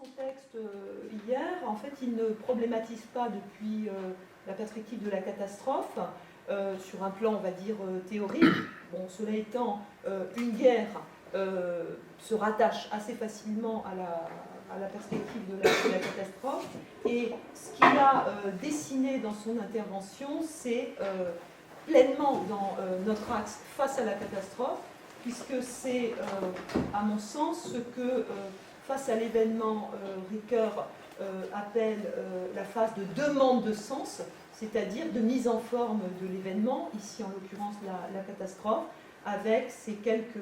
son texte hier, en fait, il ne problématise pas depuis la perspective de la catastrophe, sur un plan, on va dire, théorique. Bon, cela étant, une guerre se rattache assez facilement à la perspective de la catastrophe. Et ce qu'il a dessiné dans son intervention, c'est pleinement dans notre axe face à la catastrophe, puisque c'est, à mon sens, ce que, face à l'événement, Ricoeur appelle la phase de demande de sens, c'est-à-dire de mise en forme de l'événement, ici en l'occurrence la catastrophe, avec ces quelques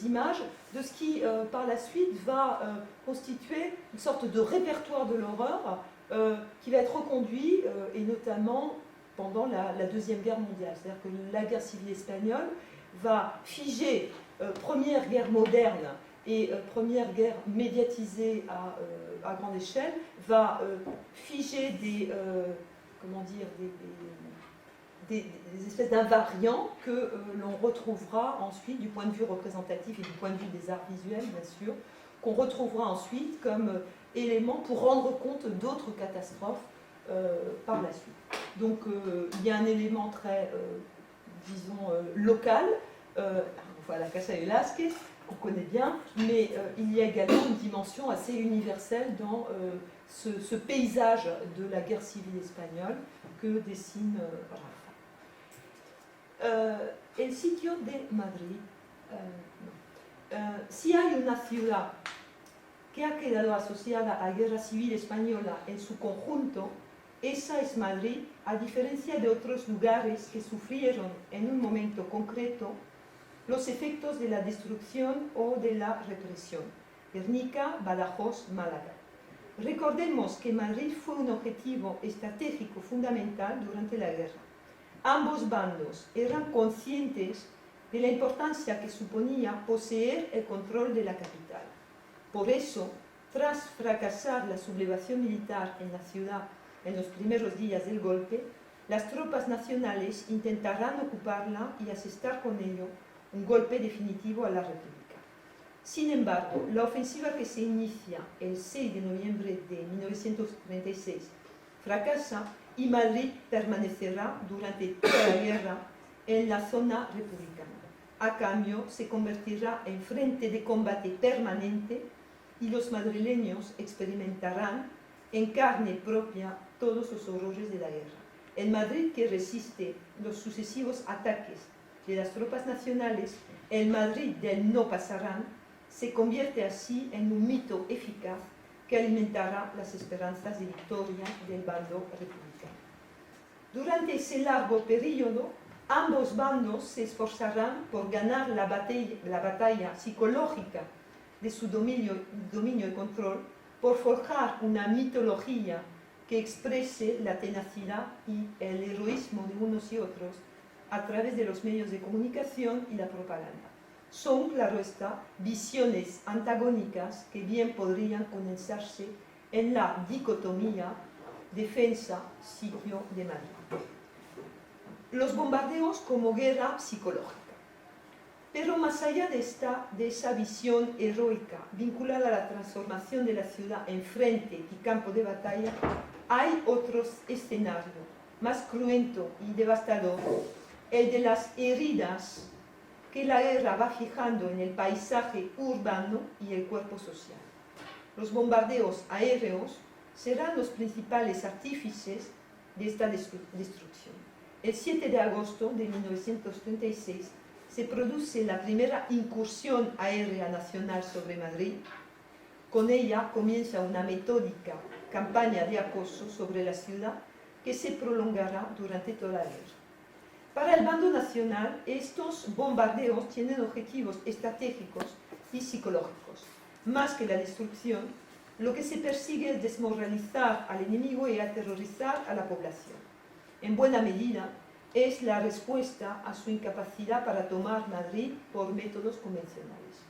images de ce qui, par la suite, va constituer une sorte de répertoire de l'horreur qui va être reconduit, et notamment pendant la Deuxième Guerre mondiale. C'est-à-dire que la guerre civile espagnole va figer première guerre moderne et première guerre médiatisée à grande échelle, va figer des espèces d'invariants que l'on retrouvera ensuite du point de vue représentatif et du point de vue des arts visuels, bien sûr, qu'on retrouvera ensuite comme élément pour rendre compte d'autres catastrophes par la suite. Donc il y a un élément très, disons, local, voilà, Casa Velázquez, qu'on connaît bien, mais il y a également une dimension assez universelle dans ce paysage de la guerre civile espagnole que dessine Rafa. El sitio de Madrid. Si hay una ciudad que ha quedado asociada a la guerra civil española en su conjunto, esa es Madrid, a diferencia de otros lugares que sufrieron en un momento concreto los efectos de la destrucción o de la represión. Guernica, Badajoz, Málaga. Recordemos que Madrid fue un objetivo estratégico fundamental durante la guerra. Ambos bandos eran conscientes de la importancia que suponía poseer el control de la capital. Por eso, tras fracasar la sublevación militar en la ciudad en los primeros días del golpe, las tropas nacionales intentarán ocuparla y asestar con ello un golpe definitivo a la República. Sin embargo, la ofensiva que se inicia el 6 de noviembre de 1936 fracasa y Madrid permanecerá durante toda la guerra en la zona republicana. A cambio, se convertirá en frente de combate permanente y los madrileños experimentarán en carne propia todos los horrores de la guerra. El Madrid que resiste los sucesivos ataques de las tropas nacionales, el Madrid del no pasarán, se convierte así en un mito eficaz que alimentará las esperanzas de victoria del bando republicano. Durante ese largo periodo, ambos bandos se esforzarán por ganar la batalla psicológica de su dominio y control, por forjar una mitología que exprese la tenacidad y el heroísmo de unos y otros a través de los medios de comunicación y la propaganda. Son, claro está, visiones antagónicas que bien podrían condensarse en la dicotomía defensa-sitio de Madrid. Los bombardeos como guerra psicológica. Pero más allá de esa visión heroica vinculada a la transformación de la ciudad en frente y campo de batalla, hay otro escenario más cruento y devastador, el de las heridas que la guerra va fijando en el paisaje urbano y el cuerpo social. Los bombardeos aéreos serán los principales artífices de esta destrucción. El 7 de agosto de 1936 se produce la primera incursión aérea nacional sobre Madrid. Con ella comienza una metódica campaña de acoso sobre la ciudad que se prolongará durante toda la guerra. Para el bando nacional, estos bombardeos tienen objetivos estratégicos y psicológicos. Más que la destrucción, lo que se persigue es desmoralizar al enemigo y aterrorizar a la población. En buena medida, es la respuesta a su incapacidad para tomar Madrid por métodos convencionales.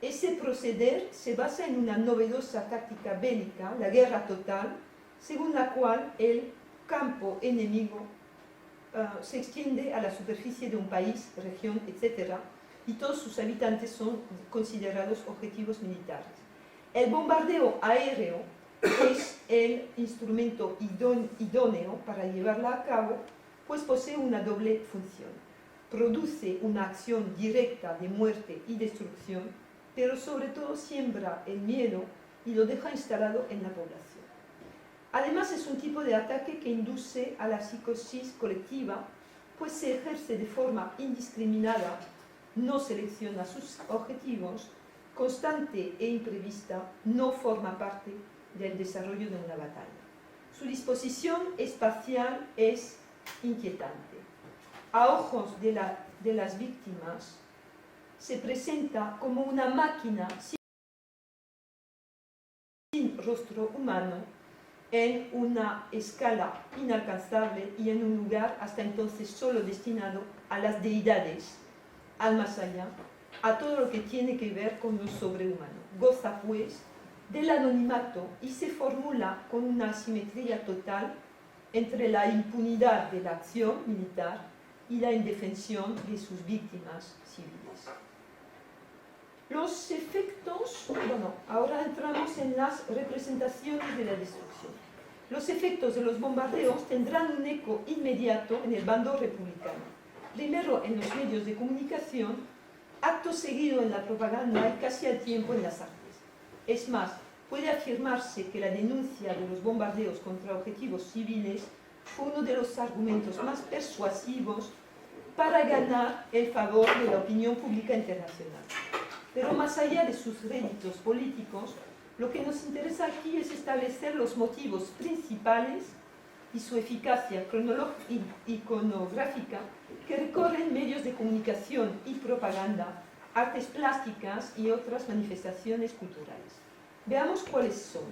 Ese proceder se basa en una novedosa táctica bélica, la guerra total, según la cual el campo enemigo se extiende a la superficie de un país, región, etc., y todos sus habitantes son considerados objetivos militares. El bombardeo aéreo es el instrumento idóneo para llevarla a cabo, pues posee una doble función. Produce una acción directa de muerte y destrucción, pero sobre todo siembra el miedo y lo deja instalado en la población. Además, es un tipo de ataque que induce a la psicosis colectiva, pues se ejerce de forma indiscriminada, no selecciona sus objetivos, constante e imprevista, no forma parte del desarrollo de una batalla. Su disposición espacial es inquietante. A ojos de las víctimas, se presenta como una máquina sin rostro humano, en una escala inalcanzable y en un lugar hasta entonces solo destinado a las deidades, al más allá, a todo lo que tiene que ver con lo sobrehumano. Goza, pues, del anonimato y se formula con una asimetría total entre la impunidad de la acción militar y la indefensión de sus víctimas civiles. Los efectos, bueno, ahora entramos en las representaciones de la destrucción. Los efectos de los bombardeos tendrán un eco inmediato en el bando republicano. Primero en los medios de comunicación, acto seguido en la propaganda y casi al tiempo en las artes. Es más, puede afirmarse que la denuncia de los bombardeos contra objetivos civiles fue uno de los argumentos más persuasivos para ganar el favor de la opinión pública internacional. Pero más allá de sus réditos políticos, lo que nos interesa aquí es establecer los motivos principales y su eficacia iconográfica que recorren medios de comunicación y propaganda, artes plásticas y otras manifestaciones culturales. Veamos cuáles son.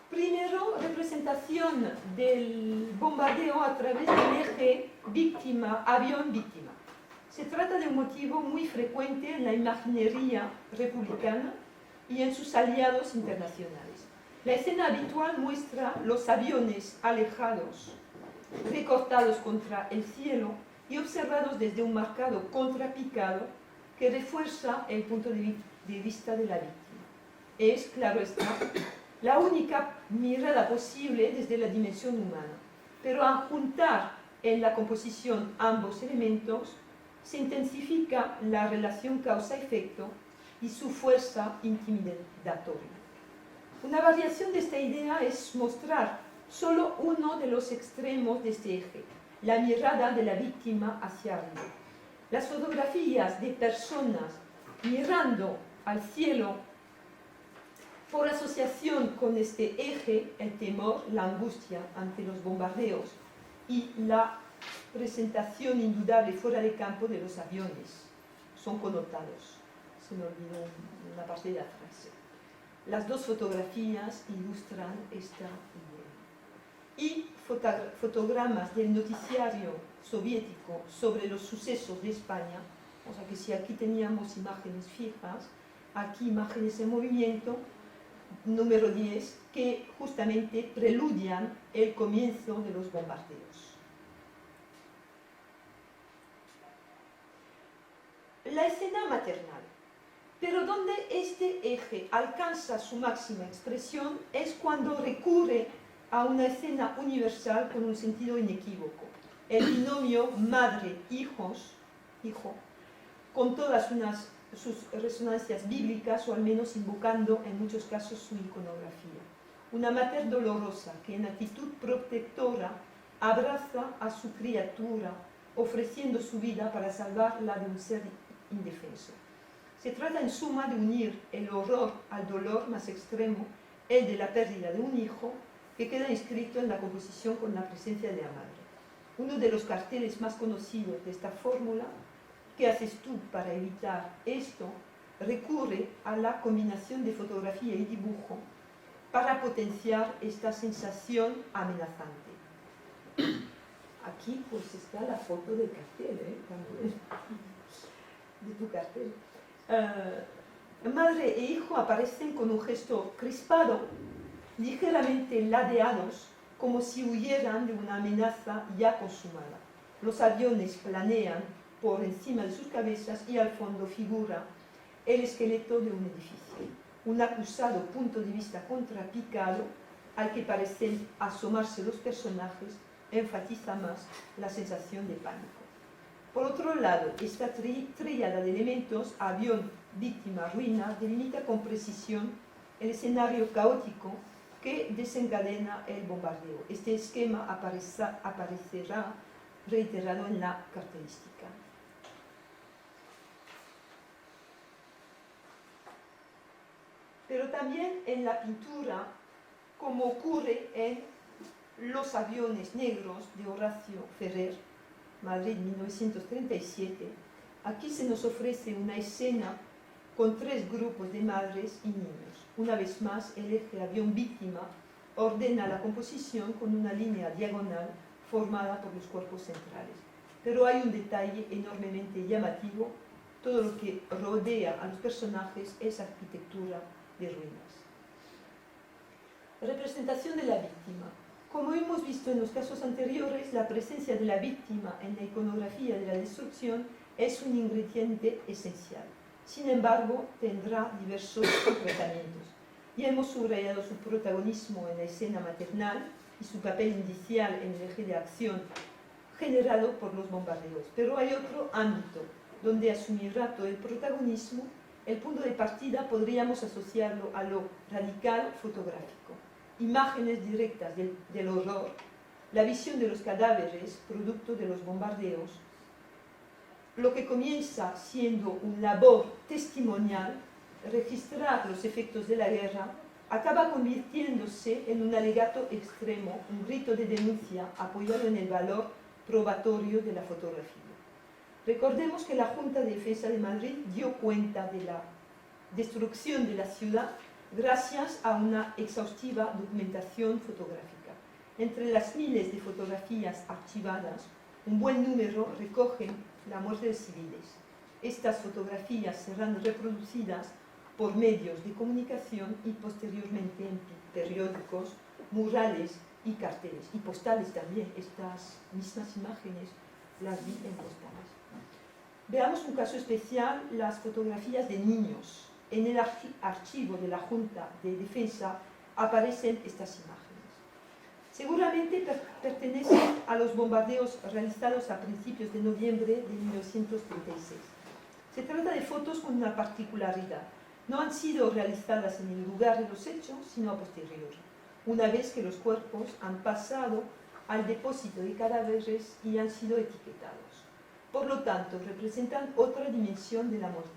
Primero, representación del bombardeo a través del eje avión-víctima. Se trata de un motivo muy frecuente en la imaginería republicana y en sus aliados internacionales. La escena habitual muestra los aviones alejados, recortados contra el cielo y observados desde un marcado contrapicado que refuerza el punto de vista de la víctima. Es, claro está, la única mirada posible desde la dimensión humana, pero al juntar en la composición ambos elementos, se intensifica la relación causa-efecto y su fuerza intimidatoria. Una variación de esta idea es mostrar solo uno de los extremos de este eje, la mirada de la víctima hacia arriba. Las fotografías de personas mirando al cielo por asociación con este eje, el temor, la angustia ante los bombardeos y la presentación indudable fuera de campo de los aviones, son connotados. Se me olvidó una parte de la frase. Las dos fotografías ilustran esta idea. Y fotogramas del noticiario soviético sobre los sucesos de España, o sea que si aquí teníamos imágenes fijas, aquí imágenes en movimiento, número 10, que justamente preludian el comienzo de los bombardeos. La escena maternal. Pero donde este eje alcanza su máxima expresión es cuando recurre a una escena universal con un sentido inequívoco. El binomio madre-hijo, con todas sus resonancias bíblicas, o al menos invocando en muchos casos su iconografía. Una mater dolorosa que en actitud protectora abraza a su criatura, ofreciendo su vida para salvarla de un ser indefenso. Se trata en suma de unir el horror al dolor más extremo, el de la pérdida de un hijo, que queda inscrito en la composición con la presencia de la madre. Uno de los carteles más conocidos de esta fórmula, ¿qué haces tú para evitar esto?, recurre a la combinación de fotografía y dibujo para potenciar esta sensación amenazante. Aquí pues está la foto del cartel, de tu cartel. Madre e hijo aparecen con un gesto crispado, ligeramente ladeados, como si huyeran de una amenaza ya consumada. Los aviones planean por encima de sus cabezas y al fondo figura el esqueleto de un edificio, un acusado punto de vista contrapicado al que parecen asomarse los personajes enfatiza más la sensación de pánico. Por otro lado, esta tríada de elementos, avión, víctima, ruina, delimita con precisión el escenario caótico que desencadena el bombardeo. Este esquema aparecerá reiterado en la característica. Pero también en la pintura, como ocurre en Los aviones negros de Horacio Ferrer, Madrid 1937, aquí se nos ofrece una escena con 3 grupos de madres y niños. Una vez más, el eje avión-víctima ordena la composición con una línea diagonal formada por los cuerpos centrales. Pero hay un detalle enormemente llamativo: todo lo que rodea a los personajes es arquitectura de ruinas. Representación de la víctima. Como hemos visto en los casos anteriores, la presencia de la víctima en la iconografía de la destrucción es un ingrediente esencial. Sin embargo, tendrá diversos tratamientos. Ya hemos subrayado su protagonismo en la escena maternal y su papel inicial en el eje de acción generado por los bombardeos. Pero hay otro ámbito donde asumirá todo el protagonismo. El punto de partida podríamos asociarlo a lo radical fotográfico. Imágenes directas del horror, la visión de los cadáveres producto de los bombardeos. Lo que comienza siendo una labor testimonial, registrar los efectos de la guerra, acaba convirtiéndose en un alegato extremo, un grito de denuncia apoyado en el valor probatorio de la fotografía. Recordemos que la Junta de Defensa de Madrid dio cuenta de la destrucción de la ciudad gracias a una exhaustiva documentación fotográfica. Entre las miles de fotografías archivadas, un buen número recogen la muerte de civiles. Estas fotografías serán reproducidas por medios de comunicación y posteriormente en periódicos, murales y carteles, y postales también. Estas mismas imágenes las vi en postales. Veamos un caso especial: las fotografías de niños. En el archivo de la Junta de Defensa aparecen estas imágenes. Seguramente pertenecen a los bombardeos realizados a principios de noviembre de 1936. Se trata de fotos con una particularidad: no han sido realizadas en el lugar de los hechos, sino a posteriori, una vez que los cuerpos han pasado al depósito de cadáveres y han sido etiquetados. Por lo tanto, representan otra dimensión de la muerte,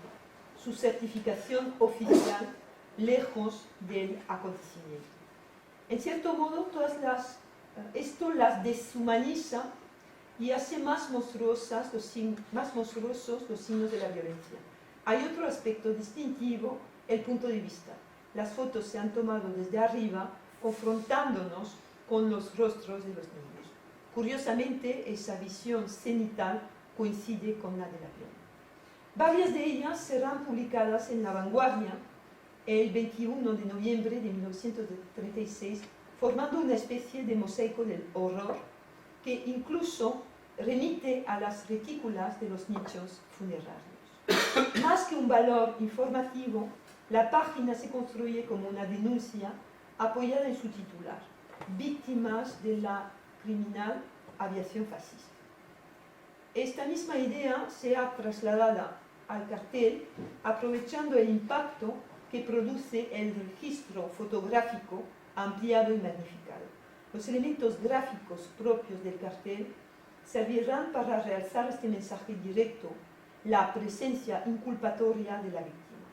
su certificación oficial lejos del acontecimiento. En cierto modo, esto las deshumaniza y hace más monstruosos los signos de la violencia. Hay otro aspecto distintivo: el punto de vista. Las fotos se han tomado desde arriba, confrontándonos con los rostros de los niños. Curiosamente, esa visión cenital coincide con la del avión. Varias de ellas serán publicadas en La Vanguardia el 21 de noviembre de 1936, formando una especie de mosaico del horror que incluso remite a las retículas de los nichos funerarios. Más que un valor informativo, la página se construye como una denuncia apoyada en su titular: víctimas de la criminal aviación fascista. Esta misma idea se ha trasladado al cartel, aprovechando el impacto que produce el registro fotográfico ampliado y magnificado. Los elementos gráficos propios del cartel servirán para realzar este mensaje directo: la presencia inculpatoria de la víctima.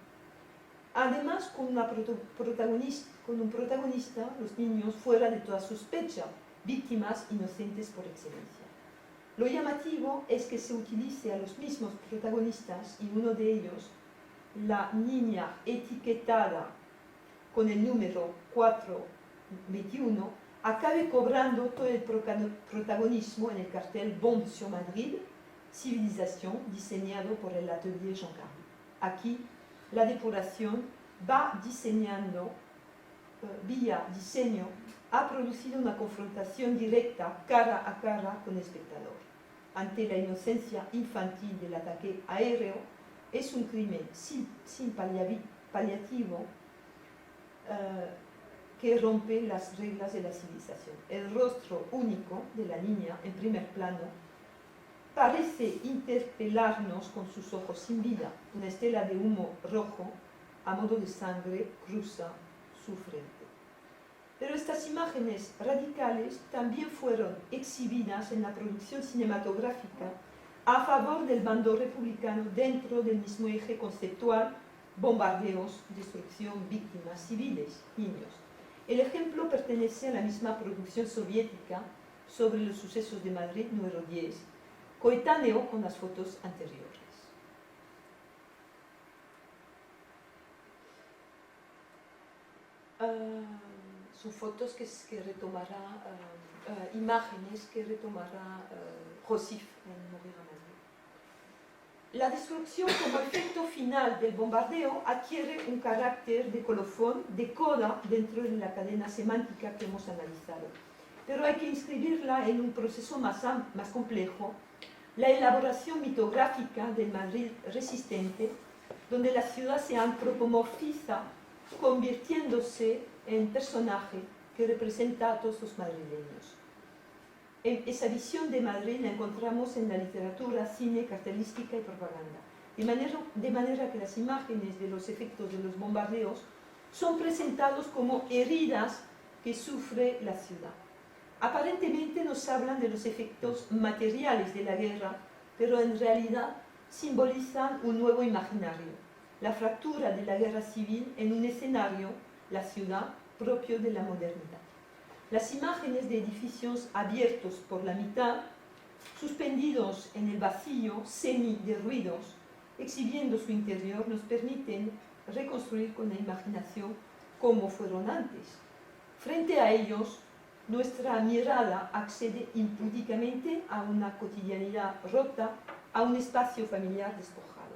Además, con un protagonista, los niños fuera de toda sospecha, víctimas inocentes por excelencia. Lo llamativo es que se utilice a los mismos protagonistas y uno de ellos, la niña etiquetada con el número 421, acabe cobrando todo el protagonismo en el cartel Bombe sur Madrid, civilización, diseñado por el atelier Jean Carly. Aquí, la depuración va diseñando, vía diseño, ha producido una confrontación directa, cara a cara, con el espectador. Ante la inocencia infantil del ataque aéreo, es un crimen sin paliativo que rompe las reglas de la civilización. El rostro único de la niña, en primer plano, parece interpelarnos con sus ojos sin vida. Una estela de humo rojo, a modo de sangre, cruza su frente. Pero estas imágenes radicales también fueron exhibidas en la producción cinematográfica a favor del bando republicano dentro del mismo eje conceptual: bombardeos, destrucción, víctimas civiles, niños. El ejemplo pertenece a la misma producción soviética sobre los sucesos de Madrid número 10, coetáneo con las fotos anteriores. Son fotos que retomará, imágenes que retomará Josif en Morir a Madrid. La destrucción como efecto final del bombardeo adquiere un carácter de colofón, de coda dentro de la cadena semántica que hemos analizado. Pero hay que inscribirla en un proceso más complejo, la elaboración mitográfica del Madrid resistente, donde la ciudad se antropomorfiza, convirtiéndose en personaje que representa a todos los madrileños. Esa visión de Madrid la encontramos en la literatura, cine, cartelística y propaganda. De manera que las imágenes de los efectos de los bombardeos son presentados como heridas que sufre la ciudad. Aparentemente nos hablan de los efectos materiales de la guerra, pero en realidad simbolizan un nuevo imaginario, la fractura de la guerra civil en un escenario, la ciudad, propio de la modernidad. Las imágenes de edificios abiertos por la mitad, suspendidos en el vacío, semi-derruidos, exhibiendo su interior, nos permiten reconstruir con la imaginación cómo fueron antes. Frente a ellos, nuestra mirada accede impúdicamente a una cotidianidad rota, a un espacio familiar despojado.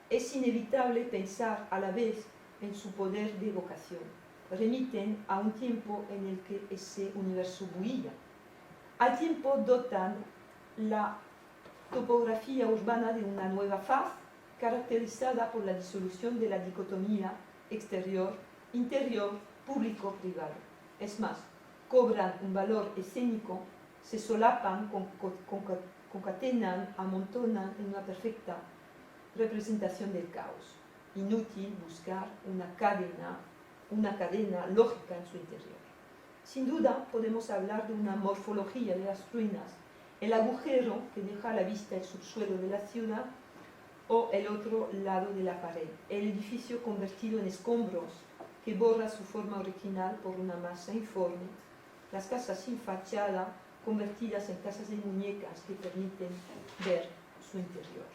Es inevitable pensar a la vez en su poder de evocación. Remiten a un tiempo en el que ese universo bullía. Al tiempo dotan la topografía urbana de una nueva faz, caracterizada por la disolución de la dicotomía exterior-interior, público-privado. Es más, cobran un valor escénico, se solapan, concatenan, amontonan en una perfecta representación del caos. Inútil buscar una cadena lógica en su interior. Sin duda podemos hablar de una morfología de las ruinas, el agujero que deja a la vista el subsuelo de la ciudad o el otro lado de la pared, el edificio convertido en escombros que borra su forma original por una masa informe, las casas sin fachada convertidas en casas de muñecas que permiten ver su interior.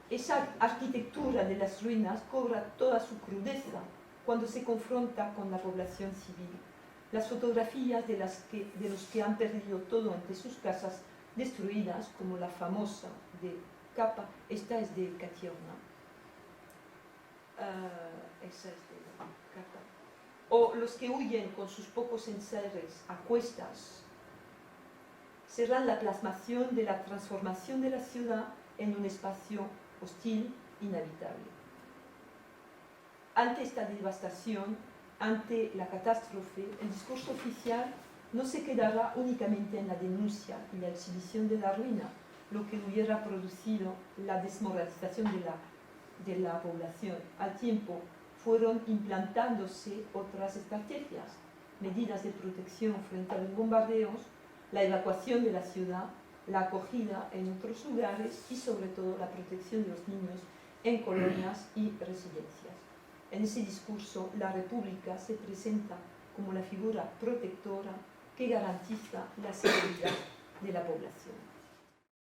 Esa arquitectura de las ruinas cobra toda su crudeza cuando se confronta con la población civil. Las fotografías de los que han perdido todo ante sus casas destruidas, como la famosa de Capa, esta es de Cationa, esa es de Capa, o los que huyen con sus pocos enseres a cuestas, serán la plasmación de la transformación de la ciudad en un espacio hostil, inhabitable. Ante esta devastación, ante la catástrofe, el discurso oficial no se quedará únicamente en la denuncia y la exhibición de la ruina, lo que hubiera producido la desmoralización de la población. Al tiempo, fueron implantándose otras estrategias, medidas de protección frente a los bombardeos, la evacuación de la ciudad, la acogida en otros lugares y sobre todo la protección de los niños en colonias y residencias. En ese discurso, la República se presenta como la figura protectora que garantiza la seguridad de la población.